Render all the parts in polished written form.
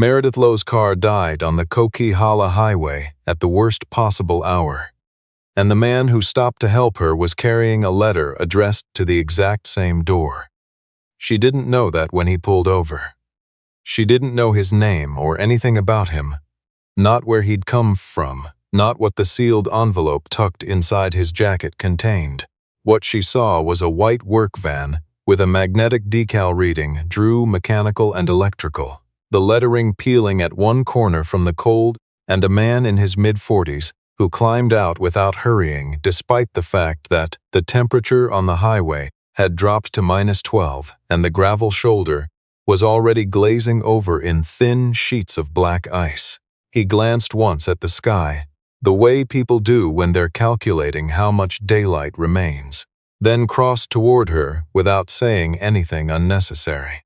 Meredith Lowe's car died on the Coquihalla highway at the worst possible hour, and the man who stopped to help her was carrying a letter addressed to the exact same door. She didn't know that when he pulled over. She didn't know his name or anything about him, not where he'd come from, not what the sealed envelope tucked inside his jacket contained. What she saw was a white work van with a magnetic decal reading Drew Mechanical and Electrical, the lettering peeling at one corner from the cold, and a man in his mid-40s who climbed out without hurrying despite the fact that the temperature on the highway had dropped to -12 and the gravel shoulder was already glazing over in thin sheets of black ice. He glanced once at the sky, the way people do when they're calculating how much daylight remains, then crossed toward her without saying anything unnecessary.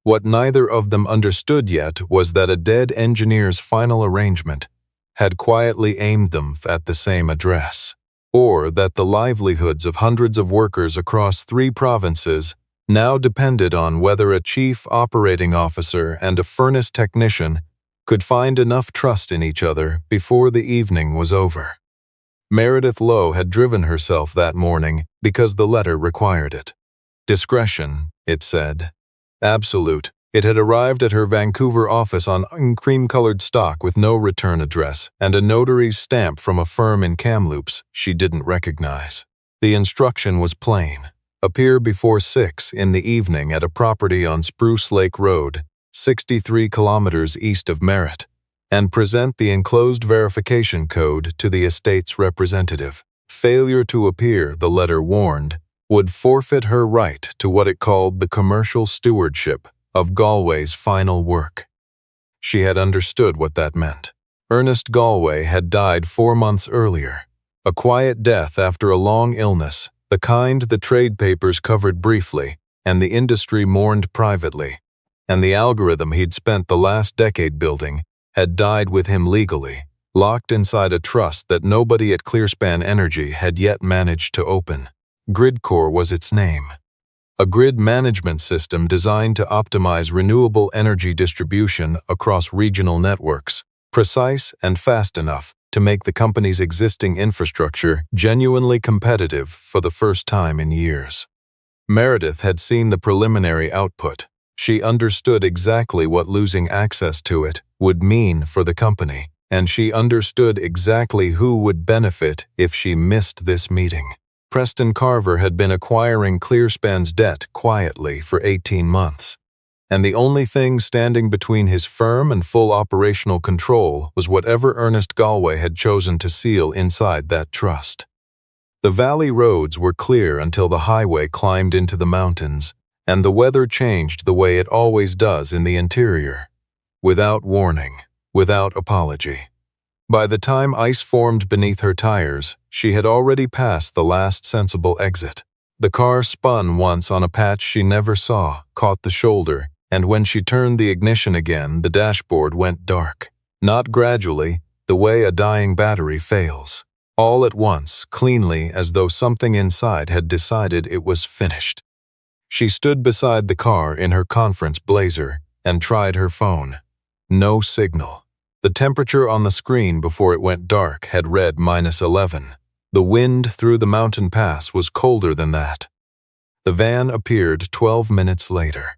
What neither of them understood yet was that a dead engineer's final arrangement had quietly aimed them at the same address, or that the livelihoods of hundreds of workers across 3 provinces now depended on whether a chief operating officer and a furnace technician could find enough trust in each other before the evening was over. Meredith Lowe had driven herself that morning because the letter required it. Discretion, it said. Absolute. It had arrived at her Vancouver office on cream-colored stock with no return address and a notary's stamp from a firm in Kamloops she didn't recognize. The instruction was plain. Appear before 6 in the evening at a property on Spruce Lake Road, 63 kilometers east of Merritt, and present the enclosed verification code to the estate's representative. Failure to appear, the letter warned, would forfeit her right to what it called the commercial stewardship of Galway's final work. She had understood what that meant. Ernest Galway had died 4 months earlier, a quiet death after a long illness, the kind the trade papers covered briefly and the industry mourned privately, and the algorithm he'd spent the last decade building had died with him legally, locked inside a trust that nobody at Clearspan Energy had yet managed to open. Gridcore was its name. A grid management system designed to optimize renewable energy distribution across regional networks, precise and fast enough to make the company's existing infrastructure genuinely competitive for the first time in years. Meredith had seen the preliminary output. She understood exactly what losing access to it would mean for the company, and she understood exactly who would benefit if she missed this meeting. Preston Carver had been acquiring Clearspan's debt quietly for 18 months, and the only thing standing between his firm and full operational control was whatever Ernest Galway had chosen to seal inside that trust. The valley roads were clear until the highway climbed into the mountains, and the weather changed the way it always does in the interior, without warning, without apology. By the time ice formed beneath her tires, she had already passed the last sensible exit. The car spun once on a patch she never saw, caught the shoulder, and when she turned the ignition again, the dashboard went dark. Not gradually, the way a dying battery fails. All at once, cleanly, as though something inside had decided it was finished. She stood beside the car in her conference blazer and tried her phone. No signal. The temperature on the screen before it went dark had read -11. The wind through the mountain pass was colder than that. The van appeared 12 minutes later.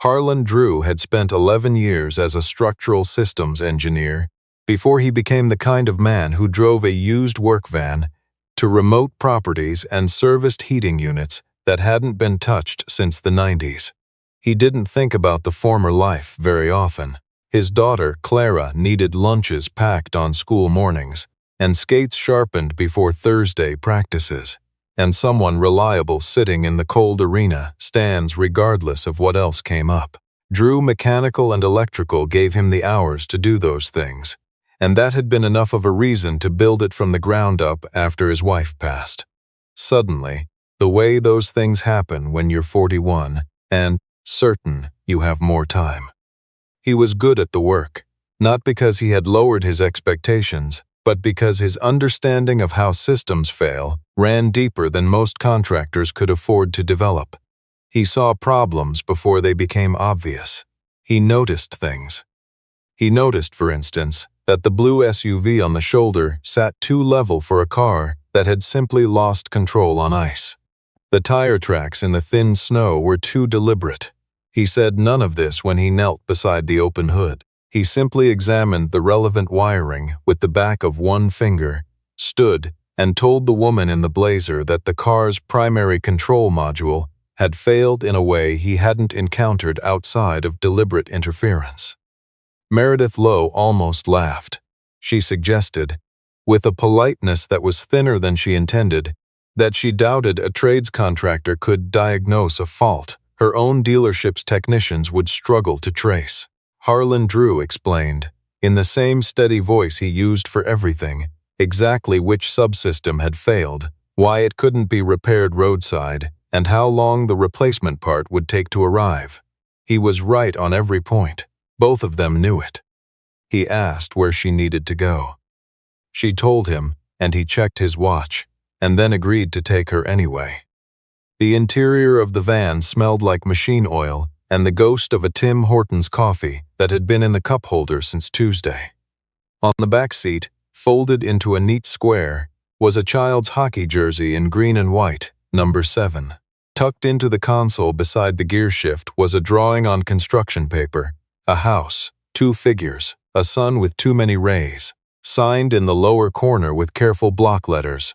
Harlan Drew had spent 11 years as a structural systems engineer before he became the kind of man who drove a used work van to remote properties and serviced heating units that hadn't been touched since the 90s. He didn't think about the former life very often. His daughter, Clara, needed lunches packed on school mornings, and skates sharpened before Thursday practices, and someone reliable sitting in the cold arena stands regardless of what else came up. Drew Mechanical and Electrical gave him the hours to do those things, and that had been enough of a reason to build it from the ground up after his wife passed. Suddenly, the way those things happen when you're 41, and certain you have more time. He was good at the work, not because he had lowered his expectations, but because his understanding of how systems fail ran deeper than most contractors could afford to develop. He saw problems before they became obvious. He noticed things. He noticed, for instance, that the blue SUV on the shoulder sat too level for a car that had simply lost control on ice. The tire tracks in the thin snow were too deliberate. He said none of this when he knelt beside the open hood. He simply examined the relevant wiring with the back of one finger, stood, and told the woman in the blazer that the car's primary control module had failed in a way he hadn't encountered outside of deliberate interference. Meredith Lowe almost laughed. She suggested, with a politeness that was thinner than she intended, that she doubted a trades contractor could diagnose a fault her own dealership's technicians would struggle to trace. Harlan Drew explained, in the same steady voice he used for everything, exactly which subsystem had failed, why it couldn't be repaired roadside, and how long the replacement part would take to arrive. He was right on every point. Both of them knew it. He asked where she needed to go. She told him, and he checked his watch, and then agreed to take her anyway. The interior of the van smelled like machine oil and the ghost of a Tim Hortons coffee that had been in the cup holder since Tuesday. On the back seat, folded into a neat square, was a child's hockey jersey in green and white, number 7. Tucked into the console beside the gear shift was a drawing on construction paper, a house, 2 figures, a sun with too many rays, signed in the lower corner with careful block letters.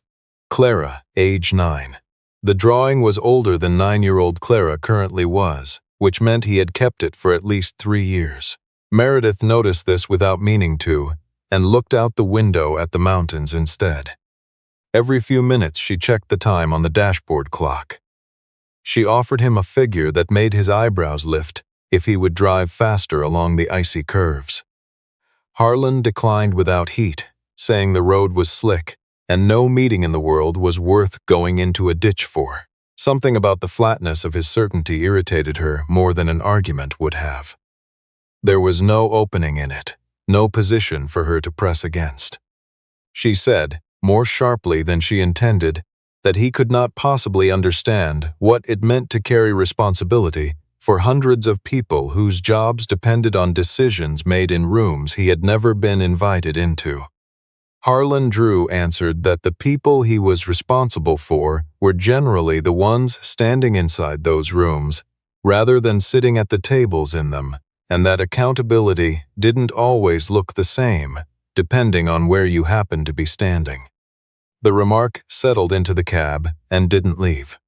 Clara, age 9. The drawing was older than 9-year-old Clara currently was, which meant he had kept it for at least 3 years. Meredith noticed this without meaning to, and looked out the window at the mountains instead. Every few minutes she checked the time on the dashboard clock. She offered him a figure that made his eyebrows lift if he would drive faster along the icy curves. Harlan declined without heat, saying the road was slick, and no meeting in the world was worth going into a ditch for. Something about the flatness of his certainty irritated her more than an argument would have. There was no opening in it, no position for her to press against. She said, more sharply than she intended, that he could not possibly understand what it meant to carry responsibility for hundreds of people whose jobs depended on decisions made in rooms he had never been invited into. Harlan Drew answered that the people he was responsible for were generally the ones standing inside those rooms, rather than sitting at the tables in them, and that accountability didn't always look the same, depending on where you happened to be standing. The remark settled into the cab and didn't leave.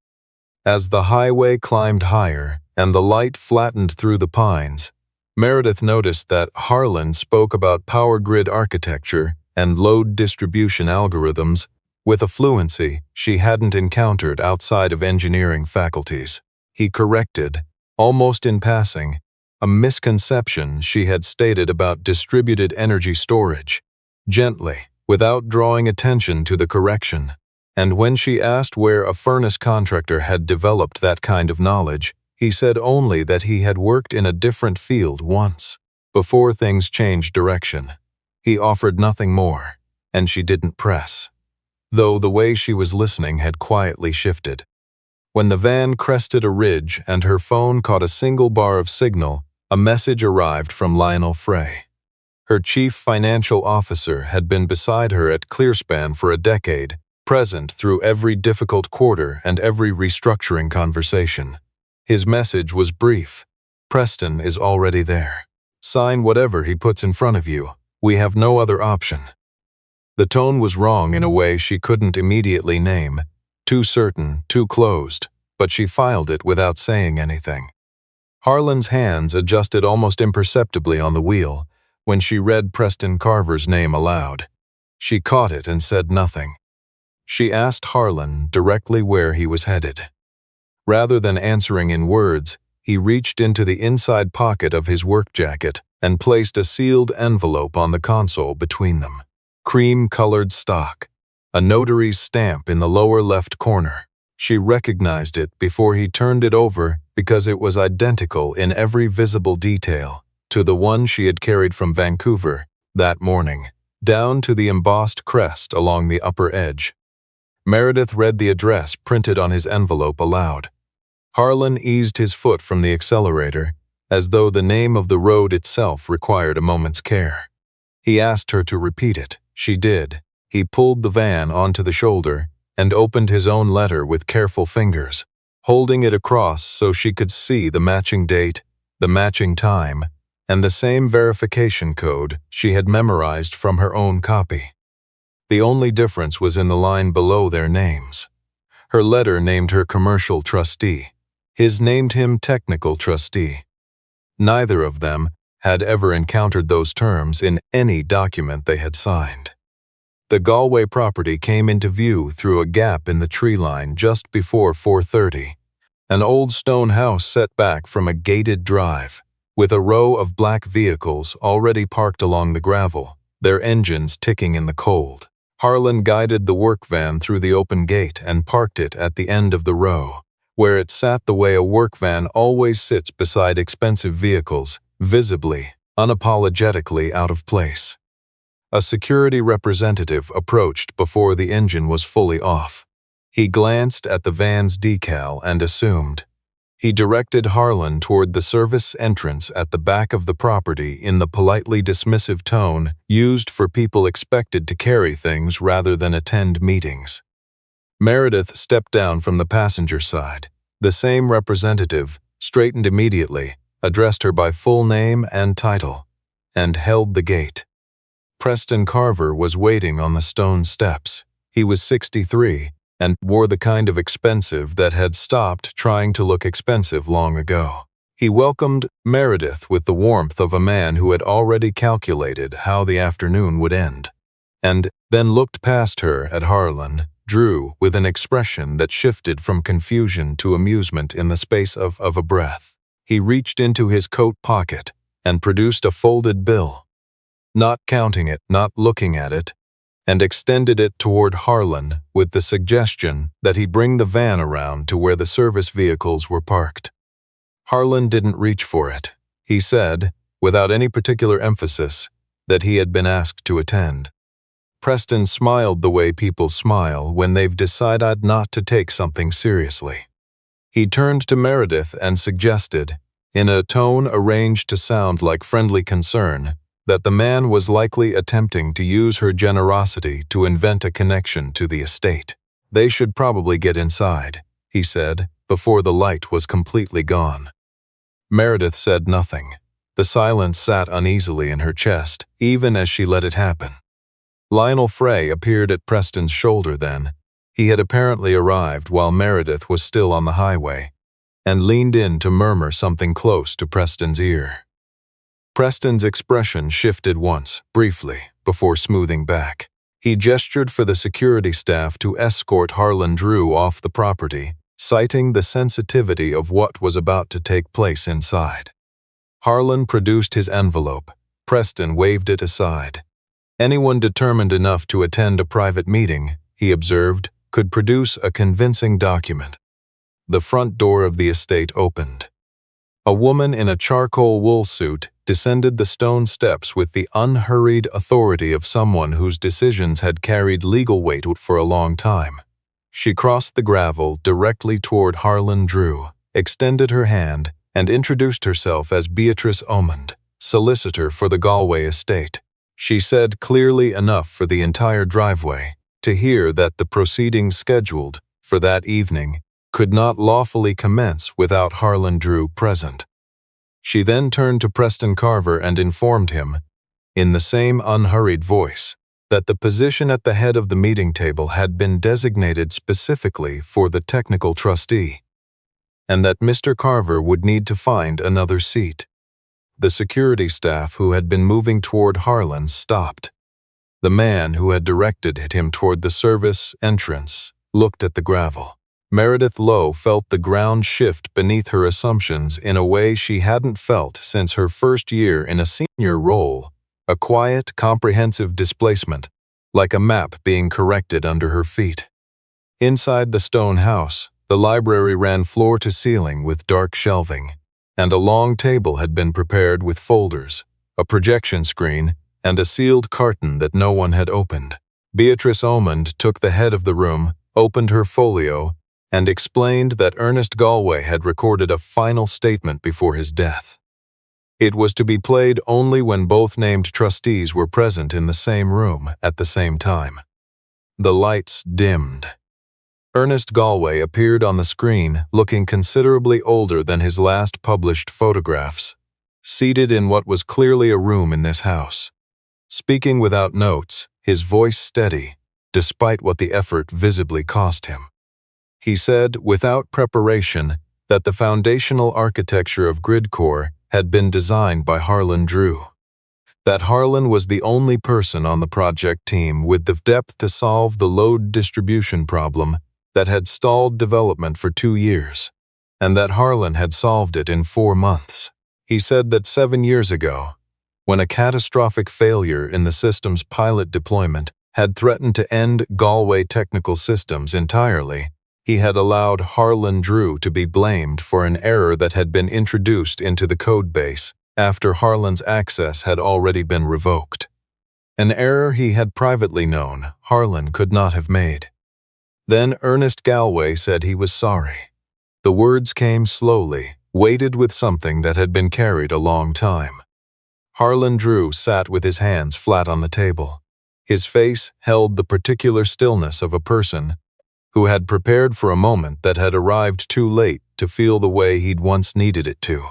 As the highway climbed higher and the light flattened through the pines, Meredith noticed that Harlan spoke about power grid architecture and load distribution algorithms with a fluency she hadn't encountered outside of engineering faculties. He corrected, almost in passing, a misconception she had stated about distributed energy storage, gently, without drawing attention to the correction, and when she asked where a furnace contractor had developed that kind of knowledge, he said only that he had worked in a different field once, before things changed direction. He offered nothing more, and she didn't press, though the way she was listening had quietly shifted. When the van crested a ridge and her phone caught a single bar of signal, a message arrived from Lionel Frey. Her chief financial officer had been beside her at Clearspan for a decade, present through every difficult quarter and every restructuring conversation. His message was brief. Preston is already there. Sign whatever he puts in front of you. We have no other option. The tone was wrong in a way she couldn't immediately name, too certain, too closed, but she filed it without saying anything. Harlan's hands adjusted almost imperceptibly on the wheel when she read Preston Carver's name aloud. She caught it and said nothing. She asked Harlan directly where he was headed. Rather than answering in words, he reached into the inside pocket of his work jacket and placed a sealed envelope on the console between them. Cream-colored stock, a notary's stamp in the lower left corner. She recognized it before he turned it over because it was identical in every visible detail to the one she had carried from Vancouver that morning, down to the embossed crest along the upper edge. Meredith read the address printed on his envelope aloud. Harlan eased his foot from the accelerator, as though the name of the road itself required a moment's care. He asked her to repeat it. She did. He pulled the van onto the shoulder and opened his own letter with careful fingers, holding it across so she could see the matching date, the matching time, and the same verification code she had memorized from her own copy. The only difference was in the line below their names. Her letter named her commercial trustee. His named him technical trustee. Neither of them had ever encountered those terms in any document they had signed. The Galway property came into view through a gap in the tree line just before 4:30, an old stone house set back from a gated drive, with a row of black vehicles already parked along the gravel, their engines ticking in the cold. Harlan guided the work van through the open gate and parked it at the end of the row, where it sat the way a work van always sits beside expensive vehicles, visibly, unapologetically out of place. A security representative approached before the engine was fully off. He glanced at the van's decal and assumed. He directed Harlan toward the service entrance at the back of the property in the politely dismissive tone used for people expected to carry things rather than attend meetings. Meredith stepped down from the passenger side. The same representative straightened immediately, addressed her by full name and title, and held the gate. Preston Carver was waiting on the stone steps. He was 63 and wore the kind of expensive that had stopped trying to look expensive long ago. He welcomed Meredith with the warmth of a man who had already calculated how the afternoon would end, and then looked past her at Harlan Drew with an expression that shifted from confusion to amusement in the space of a breath. He reached into his coat pocket and produced a folded bill, not counting it, not looking at it, and extended it toward Harlan with the suggestion that he bring the van around to where the service vehicles were parked. Harlan didn't reach for it. He said, without any particular emphasis, that he had been asked to attend. Preston smiled the way people smile when they've decided not to take something seriously. He turned to Meredith and suggested, in a tone arranged to sound like friendly concern, that the man was likely attempting to use her generosity to invent a connection to the estate. They should probably get inside, he said, before the light was completely gone. Meredith said nothing. The silence sat uneasily in her chest, even as she let it happen. Lionel Frey appeared at Preston's shoulder then. He had apparently arrived while Meredith was still on the highway, and leaned in to murmur something close to Preston's ear. Preston's expression shifted once, briefly, before smoothing back. He gestured for the security staff to escort Harlan Drew off the property, citing the sensitivity of what was about to take place inside. Harlan produced his envelope. Preston waved it aside. Anyone determined enough to attend a private meeting, he observed, could produce a convincing document. The front door of the estate opened. A woman in a charcoal wool suit descended the stone steps with the unhurried authority of someone whose decisions had carried legal weight for a long time. She crossed the gravel directly toward Harlan Drew, extended her hand, and introduced herself as Beatrice Omond, solicitor for the Galway estate. She said clearly enough for the entire driveway to hear that the proceedings scheduled for that evening could not lawfully commence without Harlan Drew present. She then turned to Preston Carver and informed him, in the same unhurried voice, that the position at the head of the meeting table had been designated specifically for the technical trustee, and that Mr. Carver would need to find another seat. The security staff who had been moving toward Harlan stopped. The man who had directed him toward the service entrance looked at the gravel. Meredith Lowe felt the ground shift beneath her assumptions in a way she hadn't felt since her first year in a senior role, a quiet, comprehensive displacement, like a map being corrected under her feet. Inside the stone house, the library ran floor to ceiling with dark shelving, and a long table had been prepared with folders, a projection screen, and a sealed carton that no one had opened. Beatrice Omond took the head of the room, opened her folio, and explained that Ernest Galway had recorded a final statement before his death. It was to be played only when both named trustees were present in the same room at the same time. The lights dimmed. Ernest Galway appeared on the screen, looking considerably older than his last published photographs, seated in what was clearly a room in this house. Speaking without notes, his voice steady, despite what the effort visibly cost him. He said, without preparation, that the foundational architecture of GridCore had been designed by Harlan Drew. That Harlan was the only person on the project team with the depth to solve the load distribution problem that had stalled development for 2 years, and that Harlan had solved it in 4 months. He said that 7 years ago, when a catastrophic failure in the system's pilot deployment had threatened to end Galway Technical Systems entirely, he had allowed Harlan Drew to be blamed for an error that had been introduced into the codebase after Harlan's access had already been revoked. An error he had privately known Harlan could not have made. Then Ernest Galway said he was sorry. The words came slowly, weighted with something that had been carried a long time. Harlan Drew sat with his hands flat on the table. His face held the particular stillness of a person who had prepared for a moment that had arrived too late to feel the way he'd once needed it to.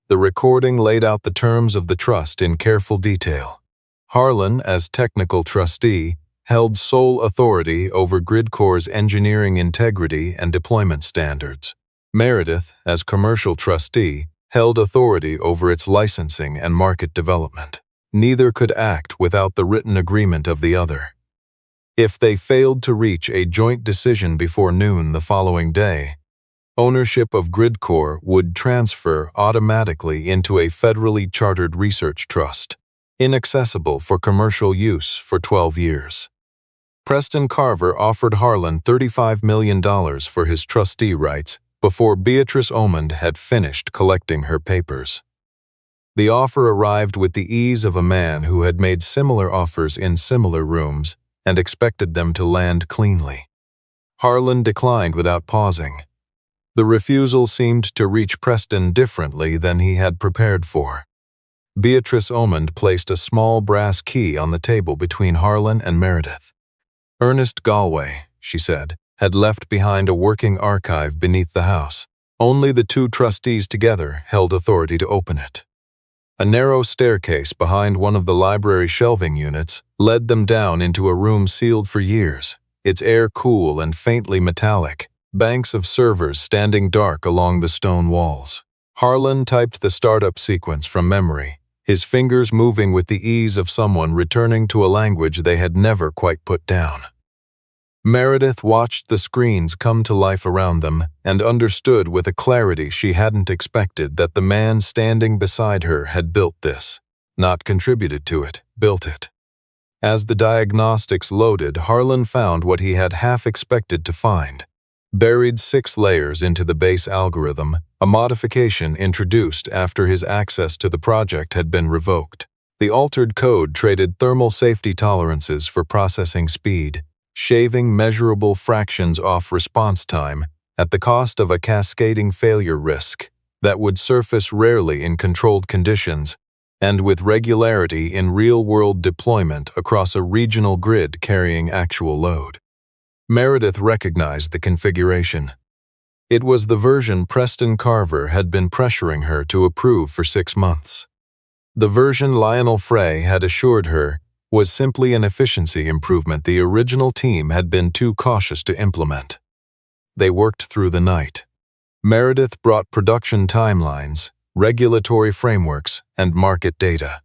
The recording laid out the terms of the trust in careful detail. Harlan, as technical trustee, held sole authority over GridCore's engineering integrity and deployment standards. Meredith, as commercial trustee, held authority over its licensing and market development. Neither could act without the written agreement of the other. If they failed to reach a joint decision before noon the following day, ownership of GridCore would transfer automatically into a federally chartered research trust, inaccessible for commercial use for 12 years. Preston Carver offered Harlan $35 million for his trustee rights before Beatrice Omond had finished collecting her papers. The offer arrived with the ease of a man who had made similar offers in similar rooms and expected them to land cleanly. Harlan declined without pausing. The refusal seemed to reach Preston differently than he had prepared for. Beatrice Omond placed a small brass key on the table between Harlan and Meredith. Ernest Galway, she said, had left behind a working archive beneath the house. Only the 2 trustees together held authority to open it. A narrow staircase behind one of the library shelving units led them down into a room sealed for years, its air cool and faintly metallic, banks of servers standing dark along the stone walls. Harlan typed the startup sequence from memory, his fingers moving with the ease of someone returning to a language they had never quite put down. Meredith watched the screens come to life around them and understood with a clarity she hadn't expected that the man standing beside her had built this, not contributed to it, built it. As the diagnostics loaded, Harlan found what he had half expected to find. Buried 6 layers into the base algorithm, a modification introduced after his access to the project had been revoked. The altered code traded thermal safety tolerances for processing speed, shaving measurable fractions off response time at the cost of a cascading failure risk that would surface rarely in controlled conditions and with regularity in real-world deployment across a regional grid carrying actual load. Meredith recognized the configuration. It was the version Preston Carver had been pressuring her to approve for 6 months. The version Lionel Frey had assured her was simply an efficiency improvement the original team had been too cautious to implement. They worked through the night. Meredith brought production timelines, regulatory frameworks, and market data.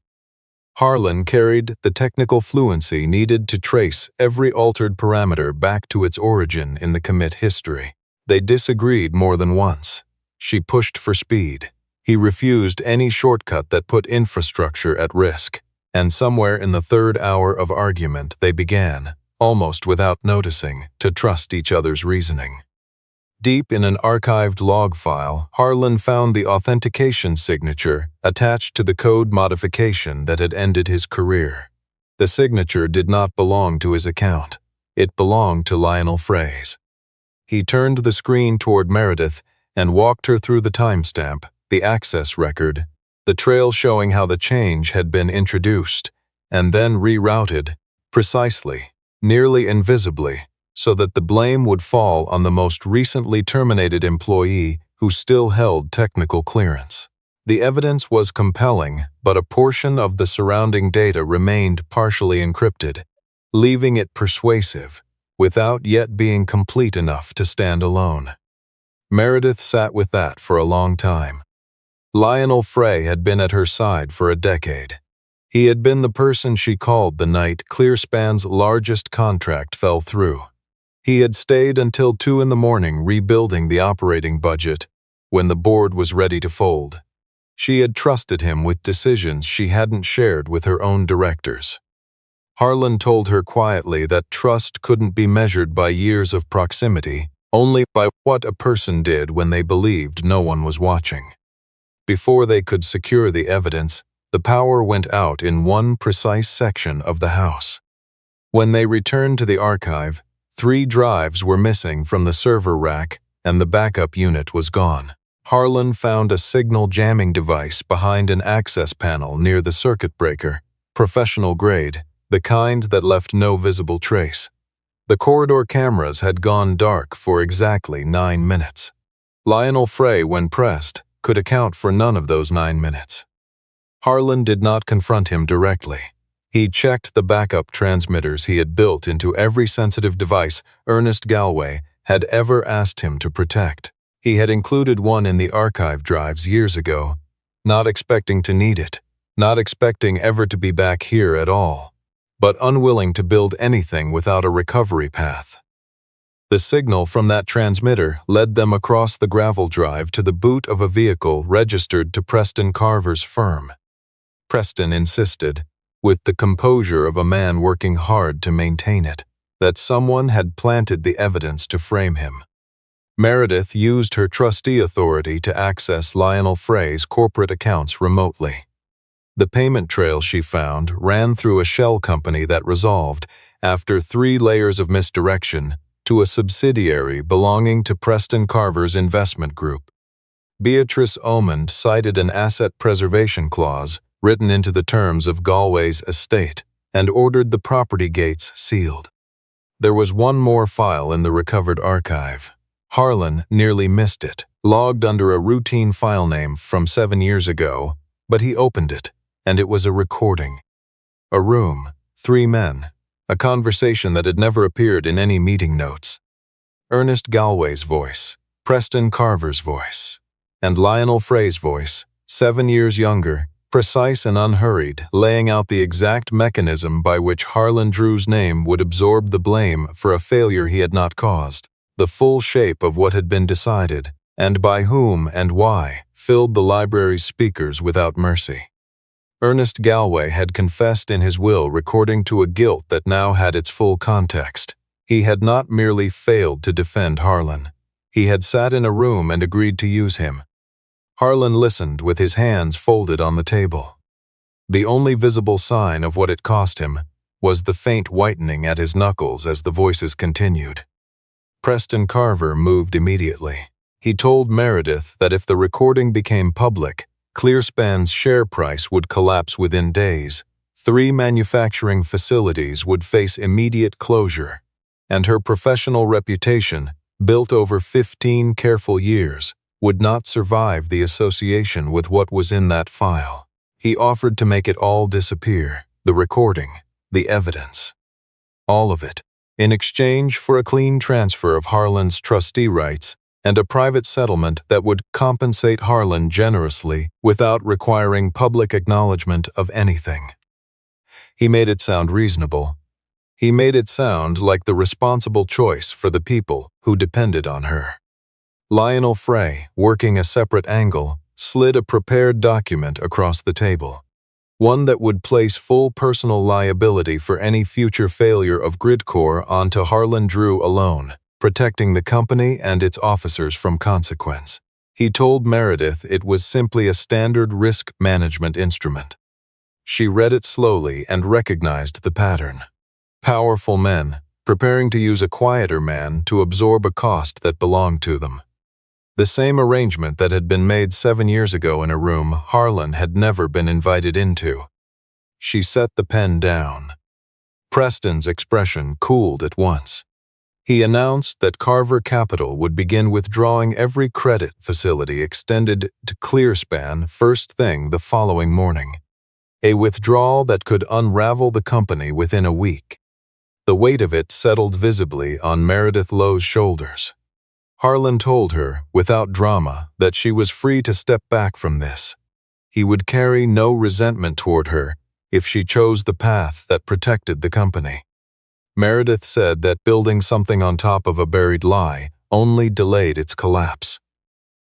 Harlan carried the technical fluency needed to trace every altered parameter back to its origin in the commit history. They disagreed more than once. She pushed for speed. He refused any shortcut that put infrastructure at risk, and somewhere in the 3rd hour of argument they began, almost without noticing, to trust each other's reasoning. Deep in an archived log file, Harlan found the authentication signature attached to the code modification that had ended his career. The signature did not belong to his account. It belonged to Lionel Frey's. He turned the screen toward Meredith and walked her through the timestamp, the access record, the trail showing how the change had been introduced and then rerouted, precisely, nearly invisibly, so that the blame would fall on the most recently terminated employee who still held technical clearance. The evidence was compelling, but a portion of the surrounding data remained partially encrypted, leaving it persuasive, without yet being complete enough to stand alone. Meredith sat with that for a long time. Lionel Frey had been at her side for a decade. He had been the person she called the night Clearspan's largest contract fell through. He had stayed until 2 in the morning rebuilding the operating budget when the board was ready to fold. She had trusted him with decisions she hadn't shared with her own directors. Harlan told her quietly that trust couldn't be measured by years of proximity, only by what a person did when they believed no one was watching. Before they could secure the evidence, the power went out in one precise section of the house. When they returned to the archive, 3 drives were missing from the server rack and the backup unit was gone. Harlan found a signal jamming device behind an access panel near the circuit breaker, professional grade, the kind that left no visible trace. The corridor cameras had gone dark for exactly 9 minutes. Lionel Frey, when pressed, could account for none of those 9 minutes. Harlan did not confront him directly. He checked the backup transmitters he had built into every sensitive device Ernest Galway had ever asked him to protect. He had included one in the archive drives years ago, not expecting to need it, not expecting ever to be back here at all, but unwilling to build anything without a recovery path. The signal from that transmitter led them across the gravel drive to the boot of a vehicle registered to Preston Carver's firm. Preston insisted, with the composure of a man working hard to maintain it, that someone had planted the evidence to frame him. Meredith used her trustee authority to access Lionel Frey's corporate accounts remotely. The payment trail she found ran through a shell company that resolved, after 3 layers of misdirection, to a subsidiary belonging to Preston Carver's investment group. Beatrice Omond cited an asset preservation clause written into the terms of Galway's estate and ordered the property gates sealed. There was one more file in the recovered archive. Harlan nearly missed it, logged under a routine file name from 7 years ago, but he opened it, and it was a recording. A room, 3 men, a conversation that had never appeared in any meeting notes. Ernest Galway's voice, Preston Carver's voice, and Lionel Frey's voice, 7 years younger, precise and unhurried, laying out the exact mechanism by which Harlan Drew's name would absorb the blame for a failure he had not caused. The full shape of what had been decided, and by whom and why, filled the library's speakers without mercy. Ernest Galway had confessed in his will, recording to a guilt that now had its full context. He had not merely failed to defend Harlan. He had sat in a room and agreed to use him. Harlan listened with his hands folded on the table. The only visible sign of what it cost him was the faint whitening at his knuckles as the voices continued. Preston Carver moved immediately. He told Meredith that if the recording became public, Clearspan's share price would collapse within days, 3 manufacturing facilities would face immediate closure, and her professional reputation, built over 15 careful years, would not survive the association with what was in that file. He offered to make it all disappear, the recording, the evidence. All of it, in exchange for a clean transfer of Harlan's trustee rights and a private settlement that would compensate Harlan generously without requiring public acknowledgement of anything. He made it sound reasonable. He made it sound like the responsible choice for the people who depended on her. Lionel Frey, working a separate angle, slid a prepared document across the table. One that would place full personal liability for any future failure of Gridcore onto Harlan Drew alone, protecting the company and its officers from consequence. He told Meredith it was simply a standard risk management instrument. She read it slowly and recognized the pattern. Powerful men, preparing to use a quieter man to absorb a cost that belonged to them. The same arrangement that had been made 7 years ago in a room Harlan had never been invited into. She set the pen down. Preston's expression cooled at once. He announced that Carver Capital would begin withdrawing every credit facility extended to Clearspan first thing the following morning. A withdrawal that could unravel the company within a week. The weight of it settled visibly on Meredith Lowe's shoulders. Harlan told her, without drama, that she was free to step back from this. He would carry no resentment toward her if she chose the path that protected the company. Meredith said that building something on top of a buried lie only delayed its collapse.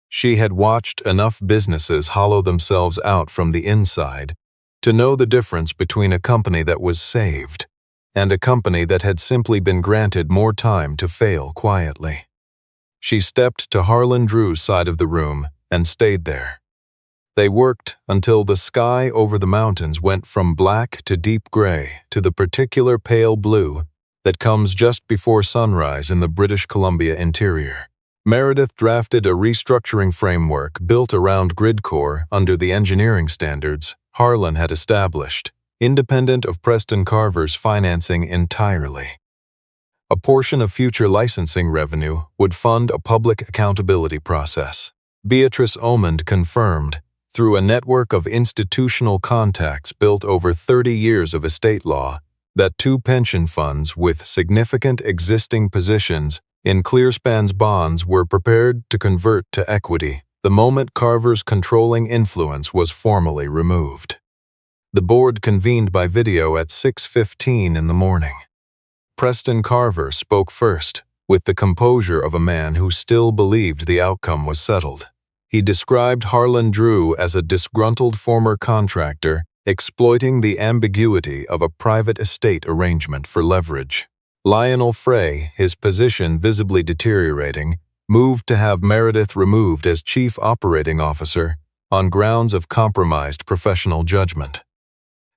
She had watched enough businesses hollow themselves out from the inside to know the difference between a company that was saved and a company that had simply been granted more time to fail quietly. She stepped to Harlan Drew's side of the room and stayed there. They worked until the sky over the mountains went from black to deep gray to the particular pale blue that comes just before sunrise in the British Columbia interior. Meredith drafted a restructuring framework built around GridCore under the engineering standards Harlan had established, independent of Preston Carver's financing entirely. A portion of future licensing revenue would fund a public accountability process. Beatrice Omond confirmed, through a network of institutional contacts built over 30 years of estate law, that 2 pension funds with significant existing positions in Clearspan's bonds were prepared to convert to equity the moment Carver's controlling influence was formally removed. The board convened by video at 6:15 in the morning. Preston Carver spoke first, with the composure of a man who still believed the outcome was settled. He described Harlan Drew as a disgruntled former contractor exploiting the ambiguity of a private estate arrangement for leverage. Lionel Frey, his position visibly deteriorating, moved to have Meredith removed as chief operating officer on grounds of compromised professional judgment.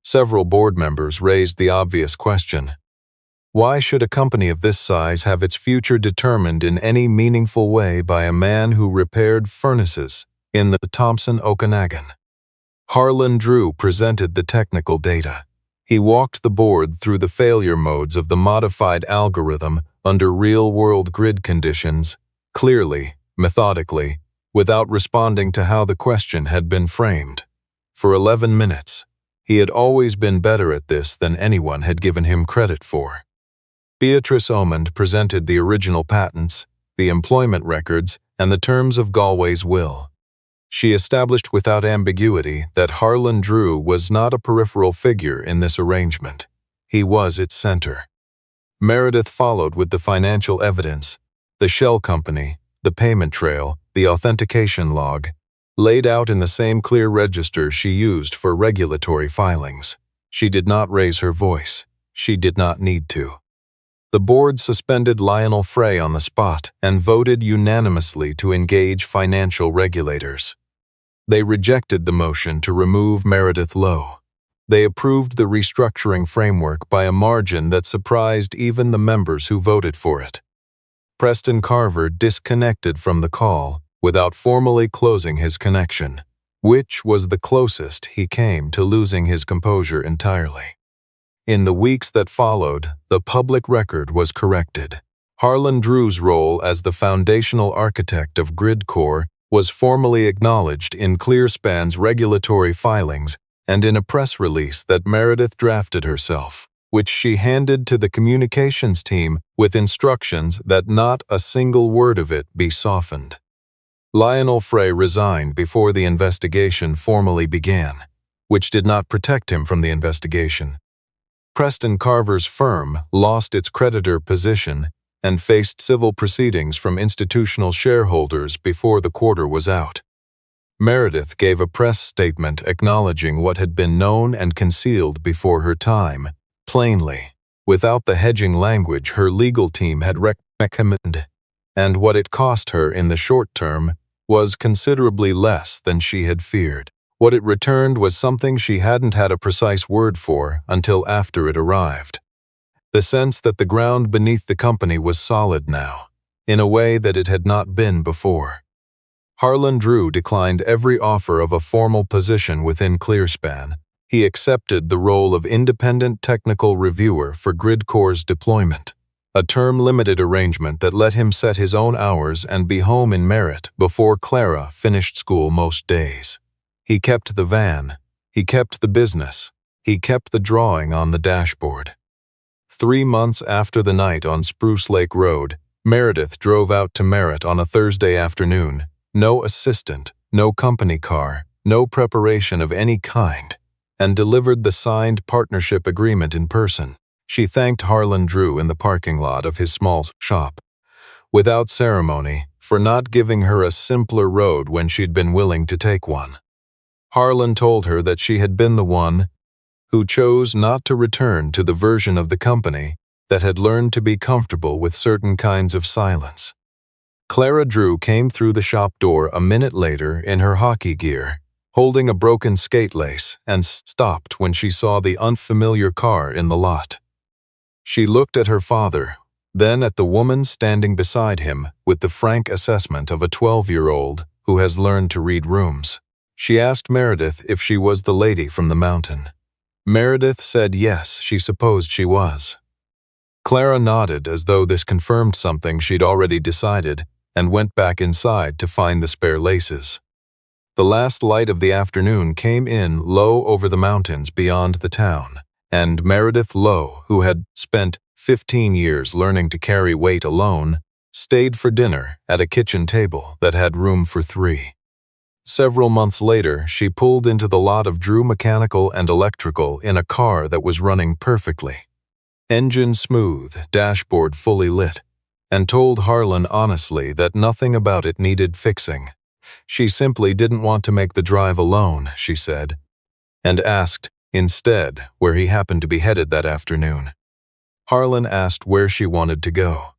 Several board members raised the obvious question: why should a company of this size have its future determined in any meaningful way by a man who repaired furnaces in the Thompson Okanagan? Harlan Drew presented the technical data. He walked the board through the failure modes of the modified algorithm under real-world grid conditions, clearly, methodically, without responding to how the question had been framed. For 11 minutes, he had always been better at this than anyone had given him credit for. Beatrice Omond presented the original patents, the employment records, and the terms of Galway's will. She established without ambiguity that Harlan Drew was not a peripheral figure in this arrangement. He was its center. Meredith followed with the financial evidence, the shell company, the payment trail, the authentication log, laid out in the same clear register she used for regulatory filings. She did not raise her voice. She did not need to. The board suspended Lionel Frey on the spot and voted unanimously to engage financial regulators. They rejected the motion to remove Meredith Lowe. They approved the restructuring framework by a margin that surprised even the members who voted for it. Preston Carver disconnected from the call without formally closing his connection, which was the closest he came to losing his composure entirely. In the weeks that followed, the public record was corrected. Harlan Drew's role as the foundational architect of GridCore was formally acknowledged in Clearspan's regulatory filings and in a press release that Meredith drafted herself, which she handed to the communications team with instructions that not a single word of it be softened. Lionel Frey resigned before the investigation formally began, which did not protect him from the investigation. Preston Carver's firm lost its creditor position and faced civil proceedings from institutional shareholders before the quarter was out. Meredith gave a press statement acknowledging what had been known and concealed before her time, plainly, without the hedging language her legal team had recommended, and what it cost her in the short term was considerably less than she had feared. What it returned was something she hadn't had a precise word for until after it arrived. The sense that the ground beneath the company was solid now, in a way that it had not been before. Harlan Drew declined every offer of a formal position within ClearSpan. He accepted the role of independent technical reviewer for GridCore's deployment, a term-limited arrangement that let him set his own hours and be home in Merritt before Clara finished school most days. He kept the van, he kept the business, he kept the drawing on the dashboard. 3 months after the night on Spruce Lake Road, Meredith drove out to Merritt on a Thursday afternoon. No assistant, no company car, no preparation of any kind, and delivered the signed partnership agreement in person. She thanked Harlan Drew in the parking lot of his small shop, without ceremony, for not giving her a simpler road when she'd been willing to take one. Harlan told her that she had been the one who chose not to return to the version of the company that had learned to be comfortable with certain kinds of silence. Clara Drew came through the shop door a minute later in her hockey gear, holding a broken skate lace, and stopped when she saw the unfamiliar car in the lot. She looked at her father, then at the woman standing beside him with the frank assessment of a 12-year-old who has learned to read rooms. She asked Meredith if she was the lady from the mountain. Meredith said yes, she supposed she was. Clara nodded as though this confirmed something she'd already decided, and went back inside to find the spare laces. The last light of the afternoon came in low over the mountains beyond the town, and Meredith Lowe, who had spent 15 years learning to carry weight alone, stayed for dinner at a kitchen table that had room for 3. Several months later, she pulled into the lot of Drew Mechanical and Electrical in a car that was running perfectly. Engine smooth, dashboard fully lit, and told Harlan honestly that nothing about it needed fixing. She simply didn't want to make the drive alone, she said, and asked, instead, where he happened to be headed that afternoon. Harlan asked where she wanted to go.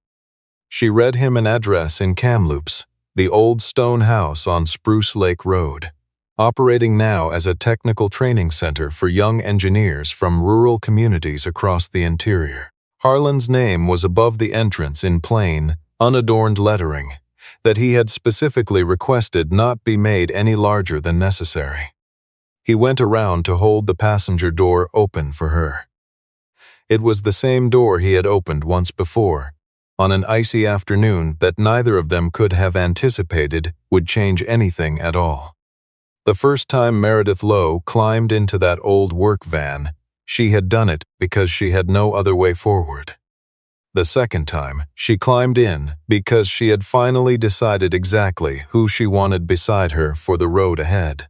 She read him an address in Kamloops, the old stone house on Spruce Lake Road, operating now as a technical training center for young engineers from rural communities across the interior. Harlan's name was above the entrance in plain, unadorned lettering that he had specifically requested not be made any larger than necessary. He went around to hold the passenger door open for her. It was the same door he had opened once before, on an icy afternoon that neither of them could have anticipated would change anything at all. The first time Meredith Lowe climbed into that old work van, she had done it because she had no other way forward. The second time, she climbed in because she had finally decided exactly who she wanted beside her for the road ahead.